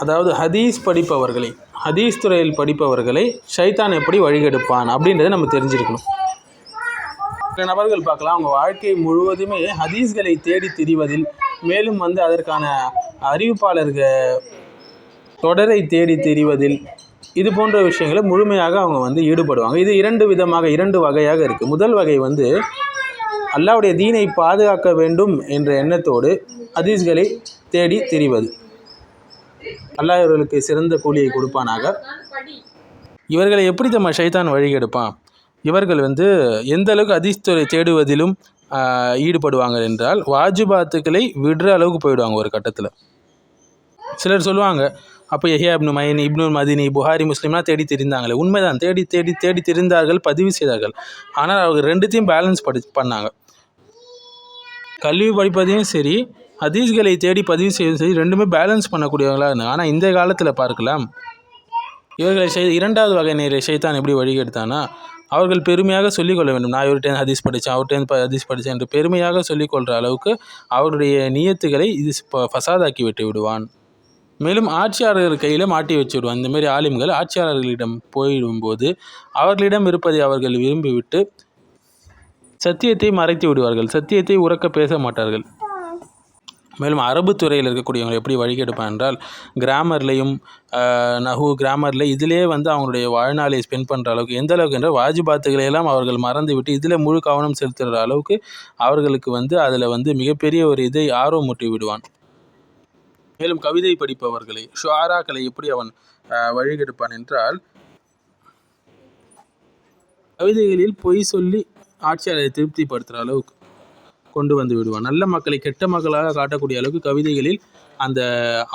அதாவது ஹதீஸ் துறையில் படிப்பவர்களை ஷைத்தான் எப்படி வழிகெடுப்பான் அப்படின்றத நம்ம தெரிஞ்சிருக்கணும். சில நபர்கள் பார்க்கலாம், அவங்க வாழ்க்கை முழுவதுமே ஹதீஸ்களை தேடி திரிவதில், மேலும் அதற்கான அறிவிப்பாளர்கள் தொடரை தேடி திரிவதில், இது போன்ற விஷயங்களை முழுமையாக அவங்க ஈடுபடுவாங்க. இது இரண்டு வகையாக இருக்குது. முதல் வகை அல்லாஹ்வுடைய தீனை பாதுகாக்க வேண்டும் என்ற எண்ணத்தோடு ஹதீஸ்களை தேடி திரிவது. அல்லாஹ் இவர்களுக்கு சிறந்த கூலியை கொடுப்பானாக. இவர்களை எப்படி நம்ம ஷைத்தான் வழிகெடுப்பான்? இவர்கள் எந்த அளவுக்கு ஹதீஸ் துறை தேடுவதிலும் ஈடுபடுவாங்க என்றால், வாஜிபாத்துக்களை விடுற அளவுக்கு போயிடுவாங்க ஒரு கட்டத்தில். சிலர் சொல்லுவாங்க, அப்போ யஹ்யா இப்னு மயின், இப்னுல் மதினி, புகாரி, முஸ்லிம்லாம் தேடி தெரிந்தாங்களே. உண்மைதான், தேடி தேடி தேடி தெரிந்தார்கள், பதிவு செய்தார்கள். ஆனால் அவர்கள் ரெண்டுத்தையும் பேலன்ஸ் பண்ணாங்க. கல்வி படிப்பதையும் சரி, ஹதீஸ்களை தேடி பதிவு செய்வதும் சரி, ரெண்டுமே பேலன்ஸ் பண்ணக்கூடியவங்களாக இருந்தாங்க. ஆனால் இந்த காலத்தில் பார்க்கலாம், இவர்களை இரண்டாவது வகையினரை ஷைத்தான் எப்படி வழிகெடுத்தானா, அவர்கள் பெருமையாக சொல்லிக்கொள்ள வேண்டும், நான் இவர்கிட்ட ஹதீஸ் படித்தேன், அவர்கிட்ட ஹதீஸ் படித்தேன் என்று பெருமையாக சொல்லிக்கொள்கிற அளவுக்கு அவருடைய நியத்துகளை இது ஃபசாதாக்கி விட்டு விடுவான். மேலும் ஆட்சியாளர்கள் கையில் மாட்டி வச்சு விடுவான். இந்தமாரி ஆலிம்கள் ஆட்சியாளர்களிடம் போயிடும்போது அவர்களிடம் இருப்பதை அவர்கள் விரும்பிவிட்டு சத்தியத்தை மறைத்து விடுவார்கள், சத்தியத்தை உறக்க பேச மாட்டார்கள். மேலும் அரபு துறையில் இருக்கக்கூடியவங்க எப்படி வழிகெடுப்பான் என்றால், கிராமர்லையும் கிராமரில் இதிலே அவங்களுடைய வாழ்நாளை ஸ்பெண்ட் பண்ணுற அளவுக்கு, எந்த அளவுக்கு என்றால் வாஜிபாத்துகளையெல்லாம் அவர்கள் மறந்து விட்டு இதில் முழு கவனம் செலுத்துகிற அளவுக்கு அவர்களுக்கு அதில் மிகப்பெரிய ஒரு இதை ஆர்வமூட்டி விடுவான். மேலும் கவிதை படிப்பவர்களை, ஷுஆராக்களை எப்படி அவன் வழிகெடுப்பான் என்றால், கவிதைகளில் பொய் சொல்லி ஆட்சியாளரை திருப்திப்படுத்துகிற அளவுக்கு கொண்டு வந்து விடுவான். நல்ல மக்களை கெட்ட மக்களாக காட்டக்கூடிய அளவுக்கு கவிதைகளில்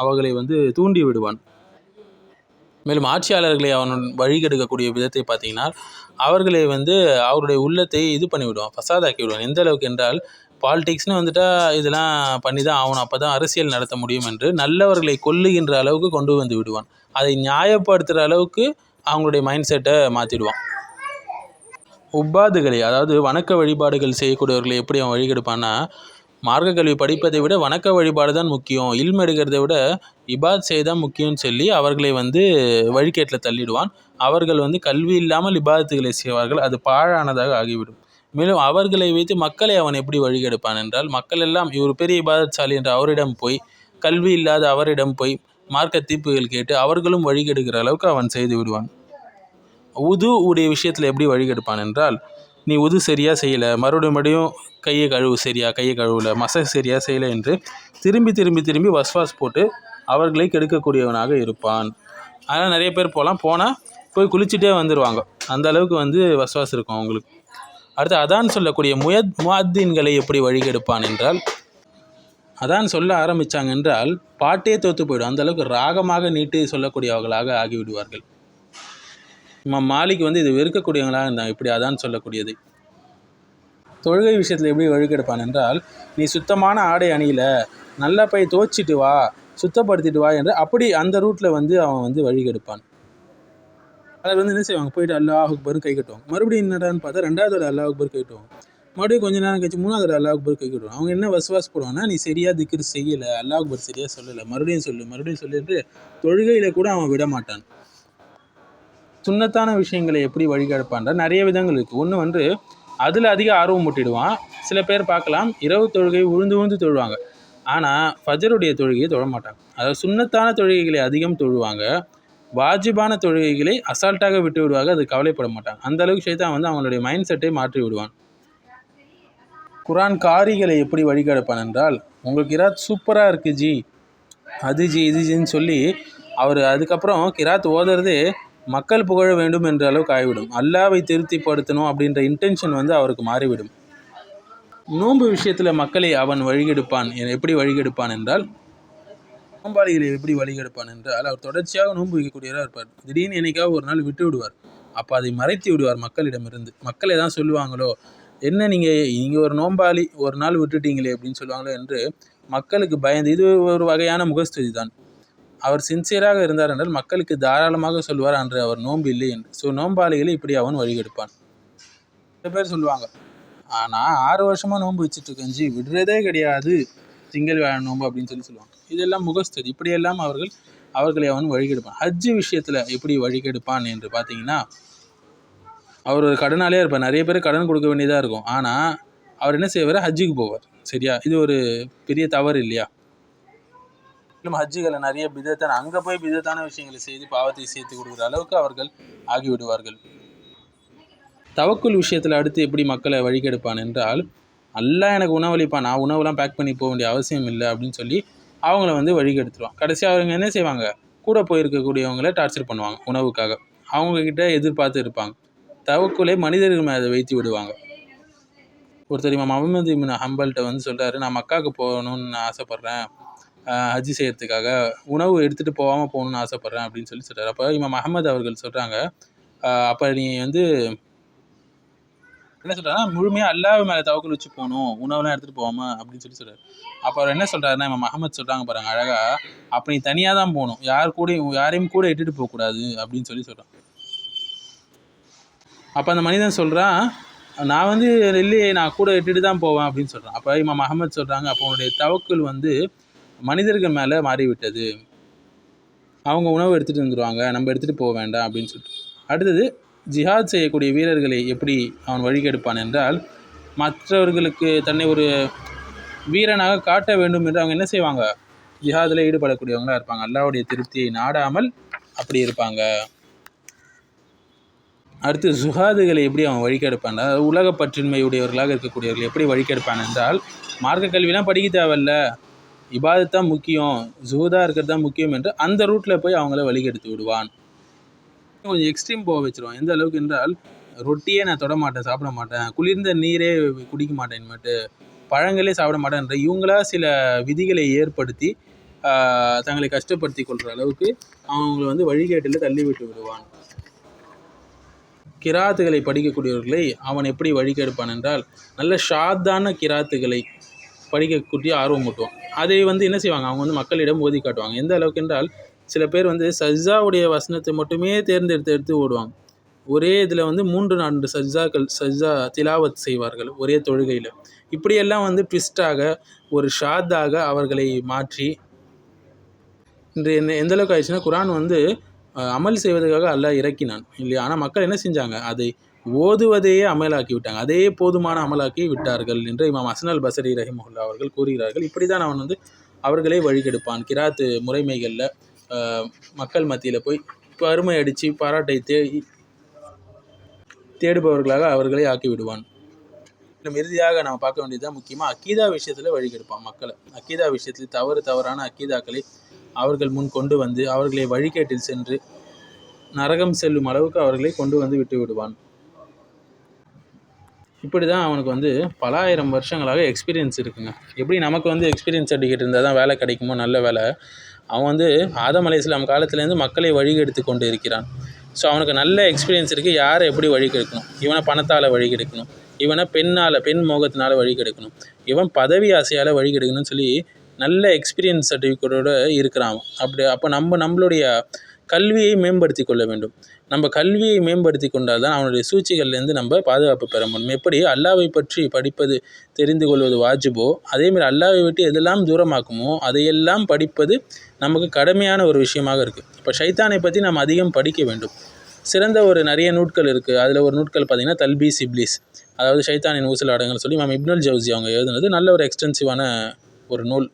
அவர்களை தூண்டி விடுவான். மேலும் ஆட்சியாளர்களை அவன் வழிகெடுக்கக்கூடிய விதத்தை பார்த்தீங்கன்னா, அவர்களை அவருடைய உள்ளத்தை இது பண்ணி விடுவான், ஃபசாதாக்கி விடுவான். எந்த அளவுக்கு என்றால், பாலிடிக்ஸ்னு இதெல்லாம் பண்ணி தான் ஆகணும், அப்போ தான் அரசியல் நடத்த முடியும் என்று நல்லவர்களை கொல்லுகின்ற அளவுக்கு கொண்டு வந்து விடுவான். அதை நியாயப்படுத்துகிற அளவுக்கு அவங்களுடைய மைண்ட் செட்டை மாற்றிடுவான். உப்பாதுகளை, அதாவது வணக்க வழிபாடுகள் செய்யக்கூடியவர்களை எப்படி அவன் வழிகெடுப்பான்னா, மார்க்க கல்வி படிப்பதை விட வணக்க வழிபாடு தான் முக்கியம், இல்ம் எடுக்கிறத விட இபாத் செய்தான் முக்கியம்னு சொல்லி அவர்களை வழிகேட்டில் தள்ளிடுவான். அவர்கள் கல்வி இல்லாமல் இபாதத்துகளை செய்வார்கள், அது பாழானதாக ஆகிவிடும். மேலும் அவர்களை வைத்து மக்களை அவன் எப்படி வழிகெடுப்பான் என்றால், மக்கள் எல்லாம் இவர் பெரிய இபாதத்சாலி என்று அவரிடம் போய், கல்வி இல்லாத அவரிடம் போய் மார்க்க தீர்ப்புகள் கேட்டு அவர்களும் வழிகெடுக்கிற அளவுக்கு அவன் செய்து விடுவான். உது உடைய விஷயத்தில் எப்படி வழிகெடுப்பான் என்றால், நீ உது சரியாக செய்யலை, மறுபடியும் கையை கழுவலை, மசக் சரியாக செய்யலை என்று திரும்பி திரும்பி திரும்பி வஸ்வாஸ் போட்டு அவர்களை கெடுக்கக்கூடியவனாக இருப்பான். அதனால் நிறைய பேர் போய் குளிச்சுட்டே வந்துடுவாங்க, அந்த அளவுக்கு வஸ்வாஸ் இருக்கும் அவங்களுக்கு. அடுத்து அதான் சொல்லக்கூடிய முஅத்தின்களை எப்படி வழிகெடுப்பான் என்றால், அதான் சொல்ல ஆரம்பித்தாங்க என்றால் பாட்டே தோற்று போயிடும், அந்த அளவுக்கு ராகமாக நீட்டு சொல்லக்கூடியவர்களாக ஆகிவிடுவார்கள். இமாம் மாலிக் இது வெறுக்கக்கூடியவங்களாக இருந்தாங்க, இப்படி அதான் சொல்லக்கூடியது. தொழுகை விஷயத்தில் எப்படி வழிகெடுப்பான் என்றால், நீ சுத்தமான ஆடை அணியில் நல்லா போய் துவச்சிட்டு வா, சுத்தப்படுத்திட்டு வா என்று அப்படி அந்த ரூட்டில் அவன் வழிகெடுப்பான். அதில் என்ன செய்வாங்க, போயிட்டு அல்லாஹ் அக்பர் கை கட்டுவாங்க, மறுபடியும் என்னடான்னு பார்த்தா ரெண்டாவது அல்லாஹ் அக்பர் கை கட்டுவாங்க, மறுபடியும் கொஞ்சம் நேரம் கழிச்சு மூணாவது அல்லாஹ் அக்பர் கை கட்டுவாங்க. அவங்க என்ன வஸ்வாஸ் போடுவாங்கன்னா, நீ சரியாக திக்ர் செய்யலை, அல்லாஹ் அக்பர் சரியாக சொல்லலை, மறுபடியும் சொல்லு என்று தொழுகையில் கூட அவன் விட மாட்டான். சுன்னத்தான விஷயங்களை எப்படி வழிகெடுப்பான்ற நிறைய விதங்கள் இருக்குது. ஒன்று அதில் அதிக ஆர்வம் மூட்டிடுவான். சில பேர் பார்க்கலாம், இரவு தொழுகை உழுந்து தொழுவாங்க, ஆனால் ஃபஜருடைய தொழுகையை தொழ மாட்டாங்க. அதாவது சுன்னத்தான தொழுகைகளை அதிகம் தொழுவாங்க, வாஜிபான தொழுகைகளை அசால்ட்டாக விட்டு விடுவாங்க, அது கவலைப்பட மாட்டாங்க. அந்த அளவுக்கு ஷைத்தான் அவங்களுடைய மைண்ட் செட்டை மாற்றி விடுவான். குரான் காரிகளை எப்படி வழிகெடுப்பான் என்றால், உங்களுக்கு கிராத் சூப்பராக இருக்குது ஜி, அது ஜி இது ஜின்னு சொல்லி அவர் அதுக்கப்புறம் கிராத் ஓதுறதே மக்கள் புகழ வேண்டும் என்ற அளவுக்கு ஆகிவிடும். அல்லாவை திருப்திப்படுத்தணும் அப்படின்ற இன்டென்ஷன் அவருக்கு மாறிவிடும். நோன்பு விஷயத்தில் மக்களை அவன் வழிகெடுப்பான். எப்படி வழிகெடுப்பான் என்றால், நோம்பாளிகளை எப்படி வழிகெடுப்பான் என்றால், அவர் தொடர்ச்சியாக நோன்பு வைக்கக்கூடியவராக இருப்பார். திடீர்னு என்னைக்காவது ஒரு நாள் விட்டு விடுவார். அப்போ அதை மறைத்து விடுவார் மக்களிடமிருந்து. மக்கள் எதாவது சொல்லுவாங்களோ, என்ன நீங்கள் ஒரு நோம்பாளி ஒரு நாள் விட்டுட்டீங்களே அப்படின்னு சொல்லுவாங்களோ என்று மக்களுக்கு பயந்து, இது ஒரு வகையான முகஸ்துதி தான். அவர் சின்சியராக இருந்தார் என்றால் மக்களுக்கு தாராளமாக சொல்வார் அன்று அவர் நோன்பு இல்லை என்று. ஸோ நோம்பாளிகளை இப்படி அவன் வழிகெடுப்பான். சில பேர் சொல்லுவாங்க, நான் 6 வருஷமாக நோன்பு வச்சுட்ருக்கேன் ஜி, விடுறதே கிடையாது திங்கள் வியாழன் நோன்பு அப்படின்னு சொல்லுவாங்க. இதெல்லாம் முகஸ்துதி. இப்படியெல்லாம் அவர்கள் அவர்களை அவன் வழிகெடுப்பான். ஹஜ்ஜு விஷயத்தில் எப்படி வழிகெடுப்பான் என்று பார்த்தீங்கன்னா, அவர் ஒரு கடனாலே இருப்பார். நிறைய பேர் கடன் கொடுக்க வேண்டியதாக இருக்கும். ஆனால் அவர் என்ன செய்வார், ஹஜ்ஜுக்கு போவார். சரியா? இது ஒரு பெரிய தவறு இல்லையா? நம்ம ஹஜ்ஜுகளை நிறைய பிதத்தான அங்கே போய் பிதத்தான விஷயங்களை செய்து பாவத்தை சேர்த்து கொடுக்குற அளவுக்கு அவர்கள் ஆகிவிடுவார்கள். தவக்குல் விஷயத்தில் அடுத்து எப்படி மக்களை வழிகெடுப்பான் என்றால், அல்லாஹ் எனக்கு உணவளிப்பான், நான் உணவுலாம் பேக் பண்ணி போக வேண்டிய அவசியம் இல்லை அப்படின்னு சொல்லி அவங்கள வந்து வழிகெடுத்துருவான். கடைசியாக அவங்க என்ன செய்வாங்க, கூட போயிருக்கக்கூடியவங்கள டார்ச்சர் பண்ணுவாங்க உணவுக்காக. அவங்கக்கிட்ட எதிர்பார்த்து இருப்பாங்க. தவக்குலை மனிதர்கள் மேலே வைத்து விடுவாங்க. ஒருத்தர் இமாம் முஹம்மது இப்னு ஹம்பல்கிட்ட வந்து சொல்கிறாரு, நான் மக்காவுக்கு போகணுன்னு ஆசைப்பட்றேன், ஹஜ்ஜி செய்கிறதுக்காக உணவு எடுத்துகிட்டு போகாமல் போகணுன்னு ஆசைப்பட்றேன் அப்படின்னு சொல்லி சொல்கிறார். அப்போ இமாம் அஹமது அவர்கள் சொல்கிறாங்க, அப்போ நீ வந்து என்ன சொல்கிறாருன்னா, முழுமையாக அல்லாஹ் மேலே தவக்குல் வச்சு போகணும், உணவுலாம் எடுத்துகிட்டு போகாமல் அப்படின்னு சொல்லி சொல்கிறார். அப்போ அவர் என்ன சொல்கிறாருன்னா, இமாம் அஹமது சொல்கிறாங்க பாருங்க அழகாக, அப்போ நீ தனியாக தான் போகணும், யாரையும் கூட இட்டுட்டு போகக்கூடாது அப்படின்னு சொல்லி சொல்கிறான். அப்போ அந்த மனிதன் சொல்கிறான், நான் வந்து இல்லையே, நான் கூட இட்டுட்டு தான் போவேன் அப்படின்னு சொல்கிறான். அப்போ இமாம் அஹமது சொல்கிறாங்க, அப்போ உன்னுடைய தவக்குல் வந்து மனிதர்கள் மேலே மாறிவிட்டது, அவங்க உணவு எடுத்துகிட்டு வந்துடுவாங்க, நம்ம எடுத்துகிட்டு போக வேண்டாம் அப்படின்னு சொல்லிட்டு. அடுத்தது, ஜிஹாத் செய்யக்கூடிய வீரர்களை எப்படி அவன் வழிகெடுப்பான் என்றால், மற்றவர்களுக்கு தன்னை ஒரு வீரனாக காட்ட வேண்டும் என்று அவங்க என்ன செய்வாங்க, ஜிஹாதில் ஈடுபடக்கூடியவங்களாக இருப்பாங்க. அல்லாஹ்வுடைய திருப்தியை நாடாமல் அப்படி இருப்பாங்க. அடுத்து ஜுஹாதுகளை எப்படி அவன் வழிகெடுப்பான், அதாவது உலகப்பற்றின்மை உடையவர்களாக இருக்கக்கூடியவர்கள் எப்படி வழிகெடுப்பான் என்றால், மார்க்க கல்விலாம் படிக்க தேவையில்ல, இபாதத் தான் முக்கியம், ஜுஹூதாக இருக்கிறது தான் முக்கியம் என்று அந்த ரூட்டில் போய் அவங்கள வழிகெடுத்து விடுவான். கொஞ்சம் எக்ஸ்ட்ரீம் போக வச்சுருவான். எந்த அளவுக்கு என்றால், ரொட்டியே நான் தொட மாட்டேன், சாப்பிட மாட்டேன், குளிர்ந்த நீரே குடிக்க மாட்டேன், இனிமேட்டு பழங்களே சாப்பிட மாட்டேன்ற இவங்களா சில விதிகளை ஏற்படுத்தி தங்களை கஷ்டப்படுத்தி கொள்கிற அளவுக்கு அவங்களை வந்து வழிகேட்டில் தள்ளிவிட்டு விடுவான். கிராத்துகளை படிக்கக்கூடியவர்களை அவன் எப்படி வழிகெடுப்பான் என்றால், நல்ல ஷாத்தான கிராத்துகளை படிக்கக்கூடிய ஆர்வம் ஊட்டுவான். அதை வந்து என்ன செய்வாங்க, அவங்க வந்து மக்களிடம் ஓதி காட்டுவாங்க. எந்த அளவுக்கு என்றால், சில பேர் வந்து சஜ்ஜாவுடைய வசனத்தை மட்டுமே தேர்ந்தெடுத்து ஓடுவாங்க. ஒரே இதில் வந்து 3-4 சஜ்ஜா திலாவத் செய்வார்கள் ஒரே தொழுகையில். இப்படியெல்லாம் வந்து ட்விஸ்டாக ஒரு ஷாத்தாக அவர்களை மாற்றி, இன்று எந்த அளவுக்கு ஆயிடுச்சுன்னா, குரான் வந்து அமல் செய்வதற்காக அல்லாஹ் இறக்கினான் இல்லையா, ஆனால் மக்கள் என்ன செஞ்சாங்க, அதை ஓதுவதையே அமலாக்கி விட்டாங்க, அதே போதுமான அமலாக்கி விட்டார்கள் என்று இமாம் ஹசன் அல் பஸ்ரி ரஹிமஹுல்லா அவர்கள் கூறுகிறார்கள். இப்படி தான் அவன் வந்து அவர்களே வழிகெடுப்பான். கிராத்து முறைமைகளில் மக்கள் மத்தியில் போய் வறுமை அடித்து பாராட்டை தேடுபவர்களாக அவர்களை ஆக்கி விடுவான். இறுதியாக நம்ம பார்க்க வேண்டியதுதான் முக்கியமாக அக்கீதா விஷயத்தில் வழிகெடுப்பான் மக்களை. அக்கீதா விஷயத்தில் தவறான அக்கீதாக்களை அவர்கள் முன் கொண்டு வந்து அவர்களை வழிகேட்டில் சென்று நரகம் செல்லும் அளவுக்கு அவர்களை கொண்டு வந்து விட்டு விடுவான். இப்படி தான் அவனுக்கு வந்து பல ஆயிரம் வருஷங்களாக எக்ஸ்பீரியன்ஸ் இருக்குங்க. எப்படி நமக்கு வந்து எக்ஸ்பீரியன்ஸ் சர்டிஃபிகேட் இருந்தால் தான் வேலை கிடைக்குமோ, நல்ல வேலை, அவன் வந்து ஆதம் அலைஹிஸ்ஸலாம் காலத்துலேருந்து மக்களை வழிகெடுத்து கொண்டு இருக்கிறான். ஸோ அவனுக்கு நல்ல எக்ஸ்பீரியன்ஸ் இருக்குது, யாரை எப்படி வழிகெடுக்கணும், இவனை பணத்தால் வழிகெடுக்கணும், இவனை பெண் மோகத்தினால் வழிகெடுக்கணும், இவன் பதவி ஆசையால் வழிகெடுக்கணும்னு சொல்லி நல்ல எக்ஸ்பீரியன்ஸ் சர்டிஃபிகேட்டோடு இருக்கிறான். அப்போ நம்மளுடைய கல்வியை மேம்படுத்தி கொள்ள வேண்டும். நம்ம கல்வியை மேம்படுத்தி கொண்டால் தான் அவனுடைய சூழ்ச்சிகள்லேருந்து நம்ம பாதுகாப்பு பெற முடியும். எப்படி அல்லாஹ்வை பற்றி படிப்பது தெரிந்து கொள்வது வாஜிபோ, அதேமாதிரி அல்லாஹ்வை விட்டு எதெல்லாம் தூரமாக்குமோ அதையெல்லாம் படிப்பது நமக்கு கடமையான ஒரு விஷயமாக இருக்குது. இப்போ ஷைத்தானை பற்றி நம்ம அதிகம் படிக்க வேண்டும். சிறந்த நிறைய நூட்கள் இருக்குது. அதில் ஒரு நூட்கள் பார்த்திங்கன்னா தல்பீஸ் இப்லீஸ், அதாவது ஷைத்தானின் ஊசலாட்டங்கள் சொல்லி இமாம் இப்னுல் ஜவுசி அவங்க எழுதுனது நல்ல ஒரு எக்ஸ்டென்சிவான ஒரு நூல்.